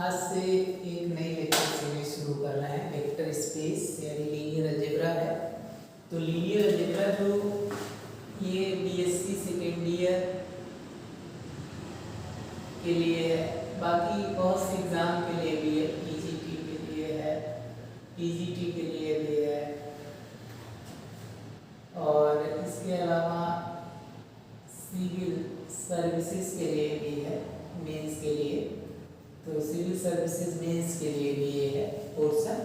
आज से एक नई लेक्चर सीरीज शुरू करना है। वेक्टर स्पेस यानी लीनियर अलजेब्रा है। तो लीनियर अलजेब्रा जो ये बीएससी सेकेंड ईयर के लिए है, बाकी बहुत से एग्ज़ाम के लिए भी है, पीजीटी के लिए है, पीजीटी के लिए भी है, और इसके अलावा सिविल सर्विसेज के लिए भी है, मेंस के लिए। तो सिविल सर्विसेज मेंस के लिए भी ये है पोर्शन।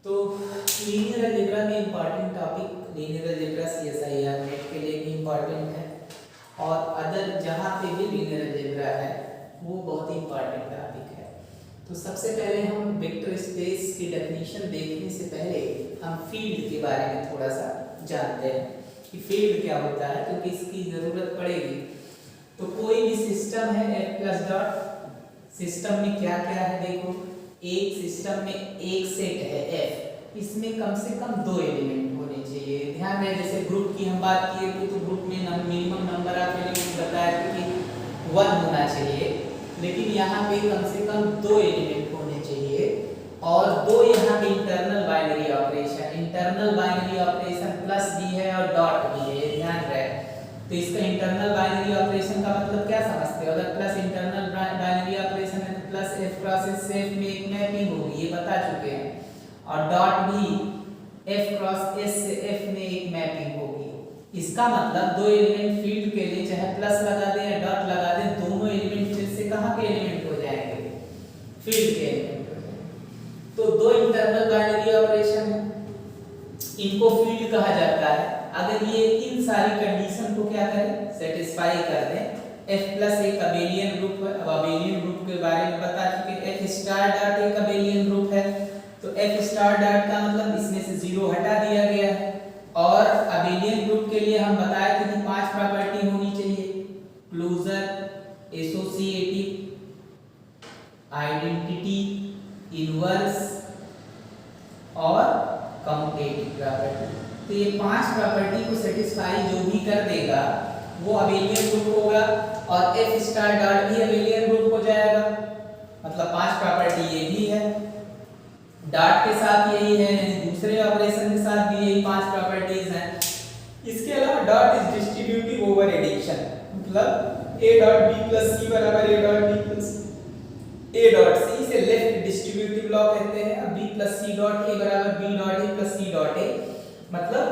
तो लीनियर अलजेब्रा में important topic linear algebra CSIR net के लिए भी इम्पॉर्टेंट है, और अदर जहाँ पे भी लीनियर अलजेब्रा है वो बहुत ही इम्पॉर्टेंट टॉपिक है। तो सबसे पहले हम वेक्टर स्पेस की डेफिनेशन देखने से पहले हम फील्ड के बारे में थोड़ा सा जानते हैं कि फील्ड क्या होता है, क्योंकि इसकी ज़रूरत पड़ेगी। तो कोई भी सिस्टम है एफ प्लस डॉट, सिस्टम में क्या क्या है देखो। एक सिस्टम में एक सेट है एफ, इसमें कम से कम दो एलिमेंट होने चाहिए। ध्यान रहे, जैसे ग्रुप की हम बात किए थे तो ग्रुप में मिनिमम नंबर ऑफ एलिमेंट बताया था कि 1 होना चाहिए, लेकिन यहाँ पे कम से कम दो एलिमेंट होने चाहिए, और दो यहाँ पे इंटरनल बाइनरी ऑपरेशन प्लस भी है और डॉट भी है, ध्यान रहे। तो इसका इंटरनल बाइनरी ऑपरेशन का मतलब क्या समझते हो? अगर प्लस इंटरनल बाइनरी ऑपरेशन है तो प्लस एफ क्रॉस एस से एफ में एक मैपिंग होगी, ये बता चुके हैं, और डॉट भी एफ क्रॉस एस से एफ में एक मैपिंग होगी। इसका मतलब दो एलिमेंट फील्ड के लिए चाहे प्लस लगा दें या डॉट लगा दें, दोनों एलिमेंट फिर से कहाँ के एलिमेंट हो जाएंगे? फील्ड के एलिमेंट हो जाएंगे। तो दो इंटरनल बाइनरी ऑपरेशन है, इनको फील्ड कहा जाता है। अगर ये इन सारी कंडीशन को क्या करें, सेटिस्फाई कर दें। f प्लस एक अबेलियन ग्रुप है, अब अबेलियन ग्रुप के बारे में बता चुके। f स्टार डॉट एक अबेलियन ग्रुप है, तो f स्टार डॉट का मतलब इसमें से 0 हटा दिया गया है। और अबेलियन ग्रुप के लिए हम बताए थे कि 5 प्रॉपर्टी होनी चाहिए: क्लोजर, एसोसिएटिव, आइडेंटिटी, इनवर्स और कम्यूटेटिव प्रॉपर्टी। तो ये 5 प्रॉपर्टी को सेटिस्फाई जो भी कर देगा वो अबेलियन ग्रुप होगा, और एफ स्टार डॉट भी अबेलियन ग्रुप हो जाएगा। मतलब 5 प्रॉपर्टी ये भी है, डॉट के साथ यही है, यानी दूसरे ऑपरेशन के साथ भी यही 5 प्रॉपर्टीज हैं। इसके अलावा dot is distributive over addition, मतलब a dot b plus c बराबर a dot b plus a dot c, इसे लेफ्ट डिस्ट्रीब्यूटिव लॉ कहते हैं। अब b plus c dot a बराबर b dot a plus c dot a, मतलब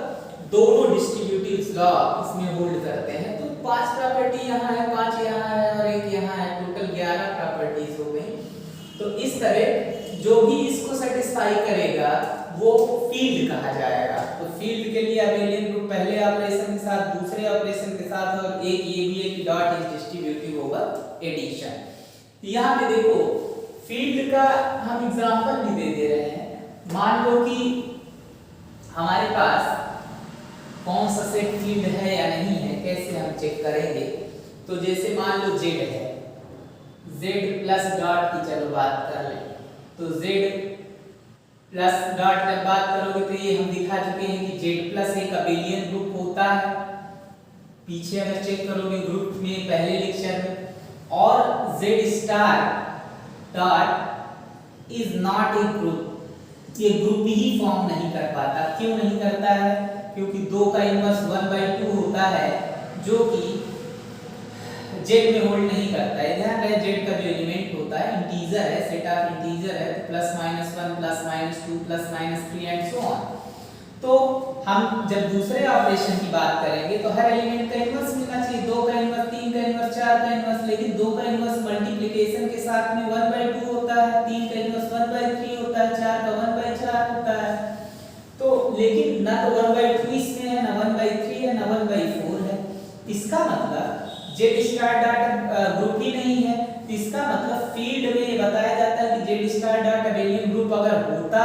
दोनों distributive law इसमें होल्ड करते हैं। तो 5 प्रॉपर्टी यहाँ है, 5 यहाँ है और एक यहाँ है, टोटल 11 प्रॉपर्टीज हो गई। तो इस तरह जो भी इसको सेटिस्फाई करेगा वो फील्ड कहा जाएगा। तो फील्ड के लिए अबेलियन ग्रुप पहले ऑपरेशन के साथ, दूसरे ऑपरेशन के साथ, और एक ये भी है कि dot is distributive over addition. यहाँ पे देखो फील्ड का हम एग्जांपल भी दे रहे हैं। मान लो कि हमारे पास कौन सा सेट फील्ड है या नहीं है, कैसे हम चेक करेंगे? तो जैसे मान लो z है, z प्लस डॉट की चलो बात कर लें। तो z प्लस डॉट जब बात करोगे तो ये हम दिखा चुके हैं कि z प्लस एक अबेलियन ग्रुप होता है। पीछे अगर चेक करोगे ग्रुप में पहले लेक्चर में, और z star dot is not a group, ये ग्रुप ही फॉर्म नहीं कर पाता। क्यों नहीं करता है? क्योंकि 2 का इनवर्स 1/2 होता है, जो कि z में होल्ड नहीं करता है। ध्यान रहे, z का जो एलिमेंट होता है इंटीजर है, सेट ऑफ इंटीजर है, तो +-1 +-2 +-3 एंड सो ऑन। तो हम जब दूसरे ऑपरेशन की बात करेंगे तो हर एलिमेंट का इनवर्स मिलना चाहिए, 2 का इनवर्स, 3 का इनवर्स, 4 का इनवर्स, लेकिन 2 का इनवर्स मल्टीप्लिकेशन के साथ में 1/2 होता है, 3 का इनवर्स 1/3 होता है, 4 का 1/4 होता है। तो लेकिन ना तो 1/2 इसमें है, ना 1/3 है, ना 1/4 है। इसका मतलब z स्टार डॉट ग्रुप ही नहीं है। तो इसका मतलब फील्ड में बताया जाता है कि z star dot abelian group अगर होता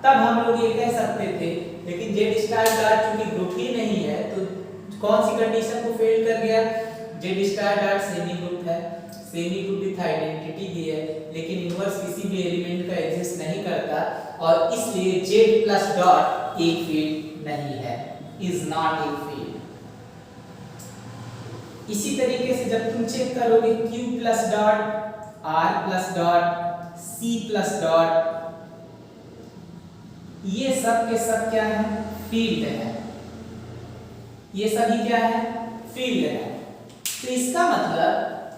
तब हम लोग ये कह सकते थे, लेकिन z स्टार डॉट चूंकि ग्रुप ही नहीं है तो कौन सी कंडीशन को फेल कर गया? z star dot semi group है, सेमी ग्रुप विथ आइडेंटिटी भी है, लेकिन इनवर्स किसी भी एलिमेंट का एग्जिस्ट नहीं करता, और इसलिए z प्लस डॉट एक फील्ड नहीं है, इज नॉट ए फील्ड। इसी तरीके से जब तुम चेक करोगे q plus dot R plus dot C plus dot, ये सब के सब क्या है, फील्ड है, ये सभी क्या है, फील्ड है। तो इसका मतलब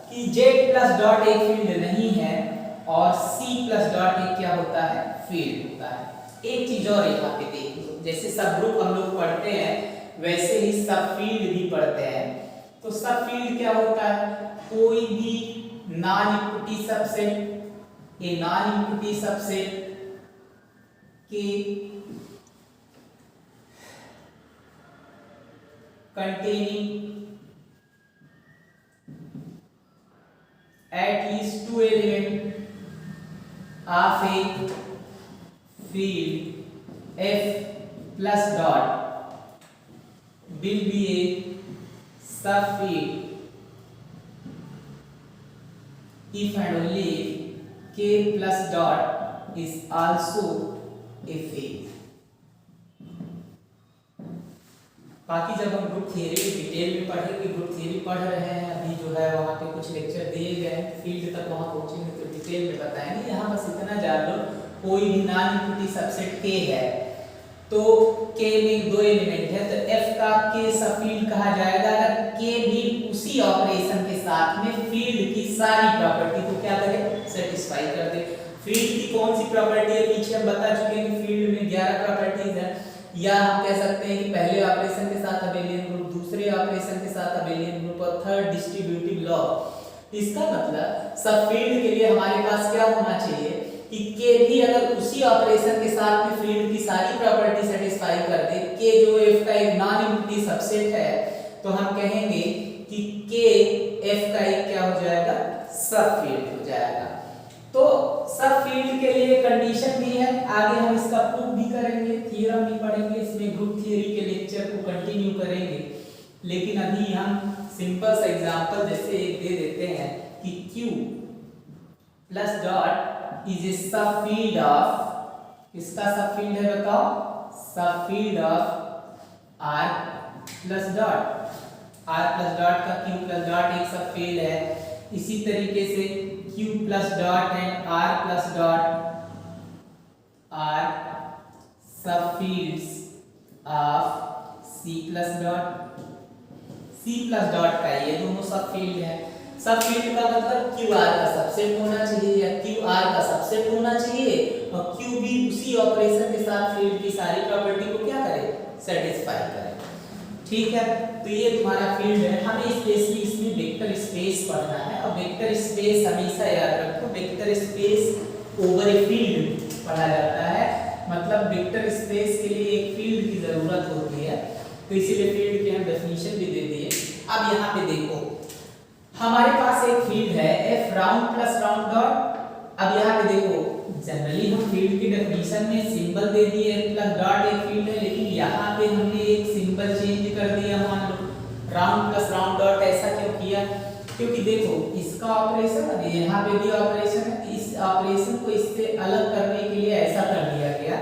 कि Z प्लस डॉट एक फील्ड नहीं है और C प्लस डॉट एक क्या होता है, फील्ड होता है। एक चीज और यहाँ पे देख लो, जैसे सब ग्रुप हम लोग पढ़ते हैं वैसे ही सब फील्ड भी पढ़ते हैं। तो सब फील्ड क्या होता है, कोई भी non equity subset, a non equity subset के containing at least two elements of a field F plus dot will be a subfield if and only if K plus dot is also a field। बाकी जब हम group theory detail में पढ़ेंगे, group theory पढ़ रहे हैं अभी जो है, वहाँ पे कुछ लेक्चर दिए गए हैं, फील्ड तक वहाँ पहुँचेंगे तो डिटेल में बताएंगे। यहाँ बस इतना जान लो, कोई भी नॉन इक्विटी सबसेट के है तो के में दो एलिमेंट है, तो F का के सब फील्ड कहा जाएगा अगर के भी उसी ऑपरेशन के साथ में फील्ड की सारी प्रॉपर्टी को क्या करे, सेटिस्फाई कर दे। फील्ड की कौन सी प्रॉपर्टी है, पीछे हम बता चुके हैं कि फील्ड में 11 प्रॉपर्टीज है, या हम कह सकते हैं कि पहले ऑपरेशन के साथ अबेलियन ग्रुप, दूसरे ऑपरेशन के साथ अबेलियन ग्रुप और थर्ड डिस्ट्रीब्यूटिव लॉ। इसका मतलब सब फील्ड के लिए हमारे पास क्या होना चाहिए कि के भी अगर उसी ऑपरेशन के साथ में फील्ड की सारी प्रॉपर्टी सेटिस्फाई कर दे, के जो F का एक नॉन इक्विटी सबसेट है, तो हम कहेंगे कि के F का एक क्या हो जाएगा, सब फील्ड हो जाएगा। तो सब फील्ड के लिए कंडीशन भी है, आगे हम इसका प्रूफ भी करेंगे, थ्योरम भी पढ़ेंगे, इसमें ग्रुप थियरी के लेक्चर को कंटिन्यू करेंगे। लेकिन अभी हम सिंपल सा एग्जांपल जैसे एक दे देते हैं कि Q plus dot is a sub field of, किसका सब फील्ड है बताओ, sub field of R plus dot, R plus dot का Q प्लस डॉट एक सब फील्ड है। इसी तरीके से Q plus dot and R plus dot are sub fields of C plus dot, C plus dot का ये दोनों सब फील्ड है। सब फील्ड का मतलब QR का सबसेट होना चाहिए या QR का सबसेट होना चाहिए और Q भी उसी ऑपरेशन के साथ फील्ड की सारी प्रॉपर्टी को क्या करे, सेटिस्फाई करे। ठीक है, तो ये तुम्हारा फील्ड है। हमें स्पेशली इसमें वेक्टर स्पेस पढ़ना है और वेक्टर स्पेस हमेशा याद रखो, vector space over a field पढ़ा जाता है, मतलब वेक्टर स्पेस के लिए एक फील्ड की जरूरत होती है, तो इसीलिए फील्ड की हम डेफिनेशन भी दे दिए। अब यहाँ पे देखो हमारे पास एक फील्ड है F round plus round dot. अब यहाँ पे देखो जनरली हम फील्ड की डेफिनेशन में सिंबल दे दिए F प्लस डॉट एक फील्ड है, लेकिन यहाँ पे हमने एक सिंबल चेंज कर दिया, मान लो राउंड प्लस राउंड डॉट। ऐसा क्यों किया, क्योंकि देखो इसका ऑपरेशन अब यहाँ पे भी ऑपरेशन है, इस ऑपरेशन को इससे अलग करने के लिए ऐसा कर दिया गया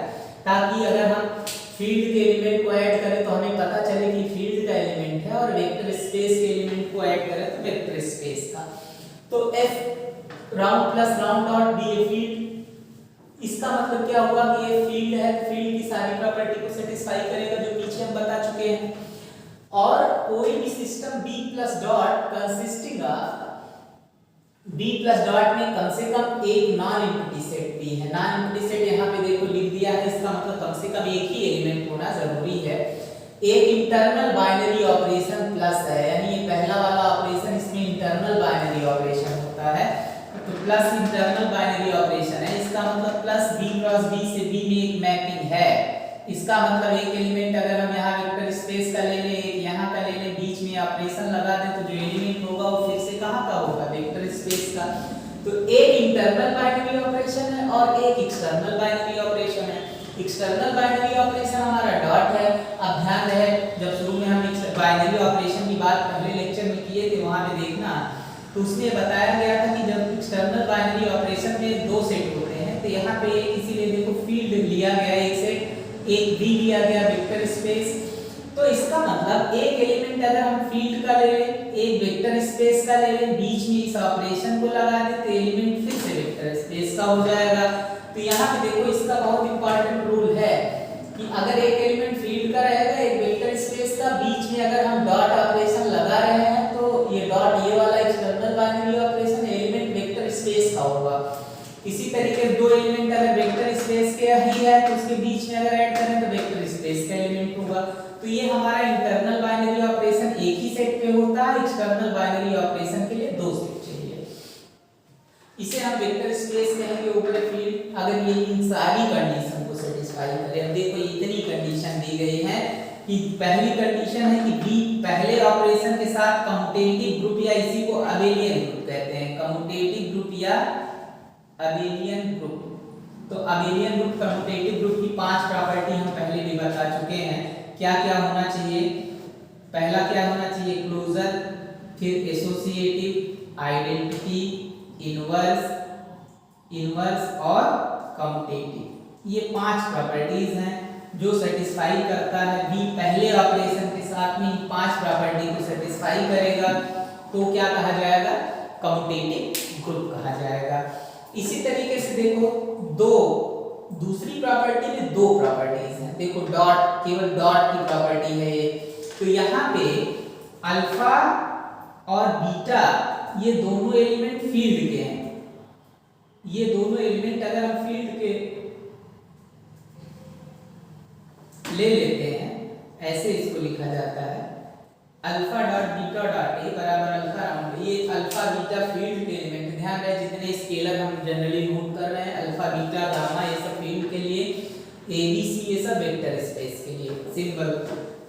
ताकि अगर हम फील्ड के एलिमेंट को ऐड करें तो हमें पता चले कि फील्ड का एलिमेंट है और वेक्टर स्पेस के एलिमेंट को ऐड करें तो वेक्टर स्पेस का। तो F round plus round dot be a field, इसका मतलब क्या हुआ कि ये फील्ड है, फील्ड की सारी प्रॉपर्टी को सेटिस्फाई करेगा जो पीछे हम बता चुके हैं। और कोई भी system B plus dot consisting of, B plus dot में कम से कम एक नॉन इक्विटी सेट भी है। नॉन इक्विटी सेट यहाँ पे देखो लिख दिया है, इसका मतलब कम से कम एक ही एलिमेंट होना जरूरी है। एक इंटरनल बाइनरी ऑपरेशन प्लस है, यानी ये पहला वाला ऑपरेशन इसमें इंटरनल बाइनरी ऑपरेशन होता है, तो प्लस इंटरनल बाइनरी ऑपरेशन है, इसका मतलब प्लस B क्रॉस B से B में एक मैपिंग है। इसका मतलब एक एलिमेंट अगर हम यहाँ वेक्टर स्पेस का ले लें, एक यहाँ का ले लें, बीच में ऑपरेशन लगा दें तो जो एलिमेंट होगा वो फिर से कहाँ का होगा, वेक्टर स्पेस का। तो एक इंटरनल बाइनरी ऑपरेशन है और एक एक्सटर्नल बाइनरी ऑपरेशन है। एक्सटर्नल बाइनरी ऑपरेशन हमारा डॉट है। अब ध्यान रहे जब शुरू में हम बाइनरी ऑपरेशन की बात पहले लेक्चर में किए थे वहां पे देखना, तो उसमें बताया गया था कि जब एक्सटर्नल बाइनरी ऑपरेशन में दो सेट होते हैं तो यहाँ पे इसीलिए देखो फील्ड लिया गया एक सेट, एक भी लिया गया वेक्टर स्पेस। तो इसका मतलब एक एलिमेंट अगर हम फील्ड का ले लें, एक वेक्टर स्पेस का ले लें, बीच में इस ऑपरेशन को लगा दें तो एलिमेंट फिर से वेक्टर स्पेस का हो जाएगा। तो यहाँ पे देखो इसका बहुत इंपॉर्टेंट रूल है कि अगर एक एलिमेंट फील्ड का रहेगा, एक वेक्टर स्पेस का, बीच में अगर हम डॉट ऑपरेशन लगा रहे हैं तो ये डॉट, ये वाला external binary operation element vector space का होगा। इसी तरीके दो एलिमेंट अगर वेक्टर स्पेस के ही है तो उसके बीच में अगर ऐड करें तो वेक्टर स्पेस का एलिमेंट होगा। तो ये हमारा इंटरनल बाइनरी ऑपरेशन एक ही सेट पे होता है, एक्सटर्नल बाइनरी ऑपरेशन के लिए दो सेट चाहिए। इसे हम वेक्टर स्पेस कहेंगे ओवर फील्ड अगर ये इन सारी कंडीशन को सेटिस्फाई करे। अब देखो इतनी कंडीशन दी गई है कि पहली कंडीशन है कि बी पहले ऑपरेशन के साथ कम्यूटेटिव ग्रुप या इसी को अबेलियन ग्रुप कहते हैं, कम्यूटेटिव ग्रुप या अबेलियन ग्रुप। तो अबेलियन ग्रुप कम्यूटेटिव ग्रुप की 5 प्रॉपर्टी हम पहले भी बता चुके हैं। क्या क्या होना चाहिए? पहला क्या होना चाहिए? क्लोजर, फिर एसोसिएटिव, आइडेंटिटी, इनवर्स और कम्यूटेटिव। ये 5 प्रॉपर्टीज हैं जो सेटिस्फाई करता है। बी पहले ऑपरेशन के साथ में इन 5 प्रॉपर्टी को सेटिस्फाई करेगा तो क्या कहा जाएगा? कम्यूटेटिव ग्रुप कहा जाएगा। इसी तरीके से देखो दूसरी प्रॉपर्टी में 2 प्रॉपर्टीज हैं। देखो डॉट, केवल डॉट की प्रॉपर्टी है ये। तो यहाँ पे अल्फा और बीटा ये दोनों एलिमेंट फील्ड के हैं। ये दोनों एलिमेंट अगर हम फील्ड के ले लेते हैं, ऐसे इसको लिखा जाता है alpha dot beta dot a बराबर अल्फा राउंड। ये अल्फा बीटा फील्ड के एलिमेंट, ध्यान रहे जितने स्केलर हम जनरली नोट कर रहे हैं, अल्फा बीटा गामा ये सब फील्ड के लिए, ए बी सी ये सब वेक्टर स्पेस के लिए सिंबल।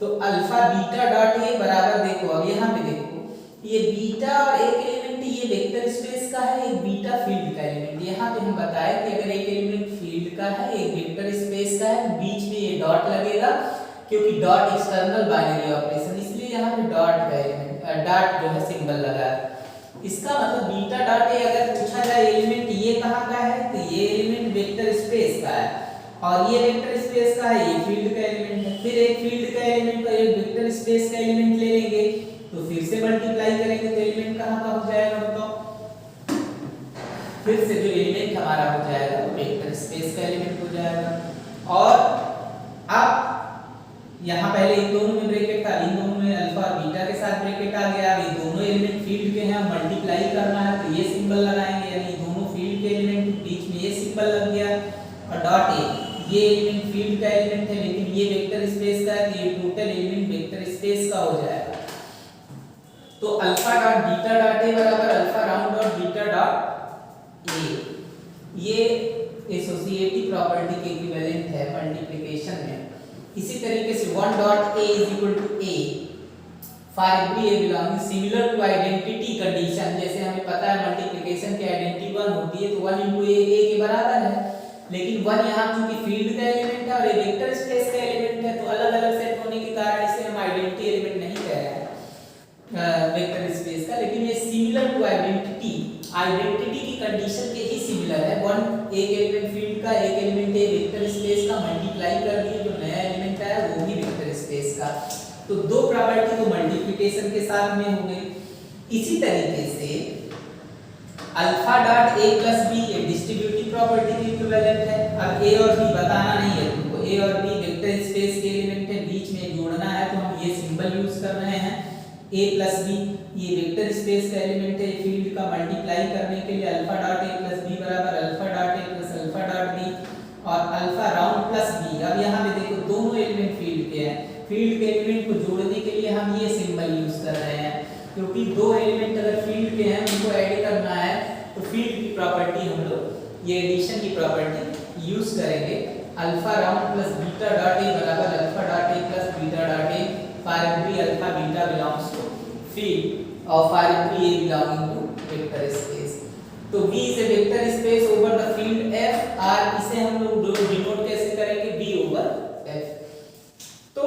तो अल्फा बीटा डॉट ए बराबर देखो, अब यहाँ पे देखो ये बीटा और एक एलिमेंट ये वेक्टर स्पेस का है, एक बीटा फील्ड का एलिमेंट। यहाँ पे हम बताए कि अगर एक एलिमेंट फील्ड का है, एक वेक्टर स्पेस का है, बीच में ये डॉट लगेगा क्योंकि डॉट एक्सटर्नल बाइनरी ऑपरेशन, इसलिए यहाँ पे डॉट का एलिमेंट डॉट जो है सिंबल लगा है। इसका मतलब बीटा डॉट ए अगर पूछा जाए एलिमेंट ये कहाँ का है तो ये एलिमेंट वेक्टर स्पेस का है और ये वेक्टर स्पेस का है, ये फील्ड का एलिमेंट है। फिर एक फील्ड का एलिमेंट और एक वेक्टर स्पेस का एलिमेंट ले लेंगे तो फिर से मल्टीप्लाई करेंगे तो एलिमेंट कहाँ का हो जाएगा बताओ? फिर से जो एलिमेंट हमारा हो जाएगा वो वेक्टर स्पेस का एलिमेंट हो जाएगा। और अब यहाँ पहले इन दोनों में ब्रैकेट था, इन दोनों में अल्फा और बीटा के साथ ब्रैकेट आ गया। अब ये दोनों एलिमेंट फील्ड के हैं, मल्टीप्लाई करना है तो ये सिंबल लगाएंगे, यानी दोनों फील्ड के एलिमेंट बीच में ये सिंबल लग गया। और डॉट ए ये एलिमेंट फील्ड का एलिमेंट है लेकिन ये वेक्टर स्पेस का है तो ये टोटल एलिमेंट वेक्टर स्पेस का हो जाएगा। तो alpha dot beta dot a बराबर alpha round dot beta dot a, ये एसोसिएटिव प्रॉपर्टी के इक्विवेलेंट है मल्टीप्लिकेशन में। इसी तरीके से 1 dot a is equal to a for every a belonging similar to identity condition। जैसे हमें पता है मल्टीप्लिकेशन की आइडेंटिटी 1 होती है तो 1 into a के बराबर है, लेकिन 1 यहाँ चूंकि फील्ड का एलिमेंट है और ये वेक्टर स्पेस का एलिमेंट है तो अलग अलग सेट होने के कारण इसे हम आइडेंटिटी एलिमेंट नहीं कह रहे हैं वेक्टर स्पेस का, लेकिन ये सिमिलर टू आइडेंटिटी की कंडीशन के ही सिमिलर है। 1 एक एलिमेंट फील्ड का, एक एलिमेंट है वेक्टर स्पेस का, मल्टीप्लाई कर दिए जो नया एलिमेंट आया वो भी वेक्टर स्पेस का। तो 2 प्रॉपर्टी तो मल्टीप्लिकेशन के साथ में हो गई। इसी तरीके से alpha dot a plus b ये डिस्ट्रीब्यूटिव प्रॉपर्टी के इक्विवेलेंट है। अब a और b बताना नहीं है तुमको, a और b वेक्टर स्पेस के एलिमेंट है, बीच में जोड़ना है तो हम ये सिंबल यूज कर रहे हैं a प्लस बी, ये वेक्टर स्पेस का एलिमेंट है फील्ड का, मल्टीप्लाई करने के लिए alpha dot a plus b बराबर alpha dot a plus alpha dot b और अल्फा राउंड प्लस b। अब यहाँ पे देखो दोनों एलिमेंट फील्ड के हैं, फील्ड के एलिमेंट को जोड़ने के लिए हम ये सिंबल यूज कर रहे हैं क्योंकि 2 एलिमेंट अगर फील्ड के हैं उनको ऐड करना है तो फील्ड की प्रॉपर्टी हम लोग ये एडिशन की प्रॉपर्टी यूज करेंगे। Alpha round plus beta dot a बराबर alpha dot a plus beta dot a for every alpha beta belongs to field or for every a belonging to vector space। तो V is a vector space over the field F और इसे हम लोग denote कैसे करेंगे V over F। तो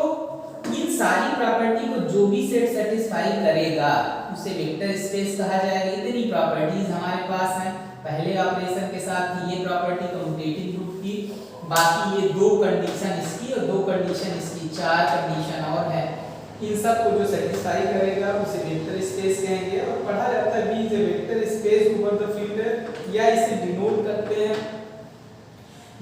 इन सारी property को जो भी सेट सेटिस्फाई करेगा उसे वेक्टर स्पेस कहा जाएगा। इतनी प्रॉपर्टीज हमारे पास हैं। पहले ऑपरेशन के साथ ये प्रॉपर्टी कम्यूटेटिव ग्रुप की, बाकी ये 2 कंडीशन इसकी और 2 कंडीशन इसकी 4 कंडीशन और है, इन सब को जो सेटिस्फाई करेगा उसे वेक्टर स्पेस कहेंगे। और पढ़ा जाता है b is a vector space over the field, या इसे डिनोट करते हैं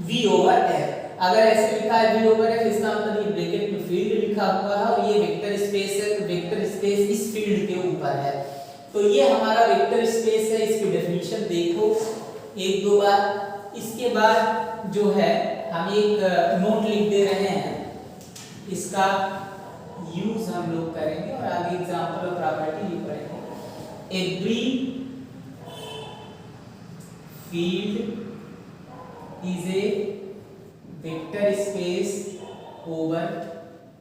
V ओवर F। अगर ऐसे लिखा है V ओवर F, इसका मतलब ये ब्रैकेट में फील्ड लिखा हुआ है और ये वेक्टर स्पेस है, तो वेक्टर स्पेस इस फील्ड के ऊपर है, तो ये हमारा वेक्टर स्पेस है। इसकी डेफिनेशन देखो एक दो बार। इसके बाद जो है हम एक नोट लिख दे रहे हैं, इसका यूज हम लोग करेंगे और आगे एग्जांपल और प्रॉपर्टी भी पढ़ेंगे। Every field is a vector space over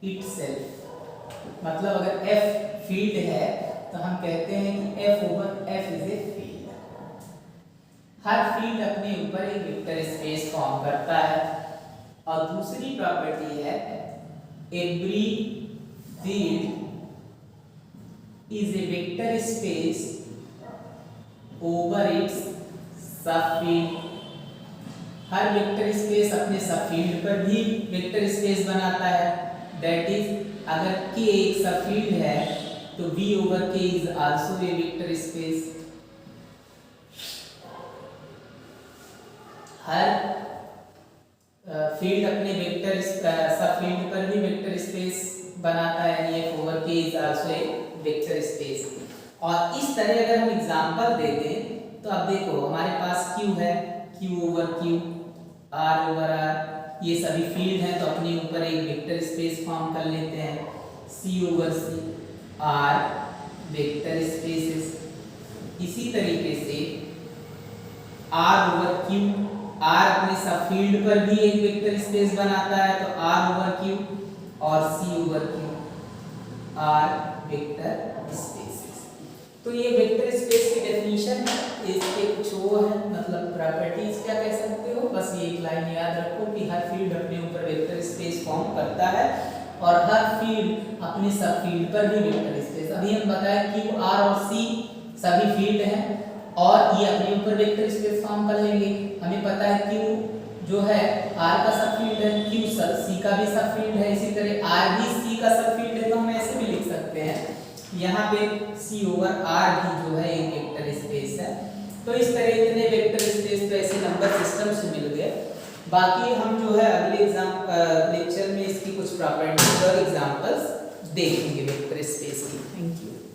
itself। मतलब अगर F फील्ड है तो हम कहते हैं कि F over F is a field. Her field अपने ऊपर एक वेक्टर स्पेस फॉर्म करता है। और दूसरी प्रॉपर्टी है every field is a vector space over it's सब फील्ड। हर वेक्टर स्पेस अपने सब फील्ड पर भी वेक्टर स्पेस बनाता है। दैट इज अगर K एक सब फील्ड है तो V over K is also a vector space. Her field अपने वेक्टर सब फील्ड पर भी वेक्टर स्पेस बनाता है, यानी F over K is also a vector space. और इस तरह अगर हम एग्जांपल दे दें तो अब देखो हमारे पास Q है, Q over Q, R over R, ये सभी फील्ड हैं तो अपने ऊपर एक वेक्टर स्पेस फॉर्म कर लेते हैं। C over C, R vector spaces. इसी तरीके से R ओवर Q, R अपने सब फील्ड पर भी एक वेक्टर स्पेस बनाता है तो R ओवर Q, और C over Q, R vector spaces. तो ये वेक्टर स्पेस की डेफिनेशन है। इसके कुछ वो है मतलब प्रॉपर्टीज क्या कह सकते हो, बस ये एक लाइन याद रखो कि हर फील्ड अपने ऊपर वेक्टर स्पेस फॉर्म करता है और हर फील्ड अपने सब फील्ड पर भी वेक्टर स्पेस। अभी हम बताएं Q, R और C सभी फील्ड हैं और ये अपने ऊपर वेक्टर स्पेस फॉर्म कर लेंगे। हमें पता है Q जो है R का सब फील्ड है, Q C का भी सब फील्ड है, इसी तरह R भी C का सब फील्ड है, तो हम ऐसे भी लिख सकते हैं यहाँ पे C ओवर R भी जो है एक वेक्टर स्पेस है। तो इस तरह इतने वेक्टर स्पेस तो ऐसे नंबर सिस्टम से मिल गए। बाकी हम जो है अगले लेक्चर में इसकी कुछ प्रॉपर्टीज और एग्जांपल्स देखेंगे वेक्टर स्पेस की। Thank you.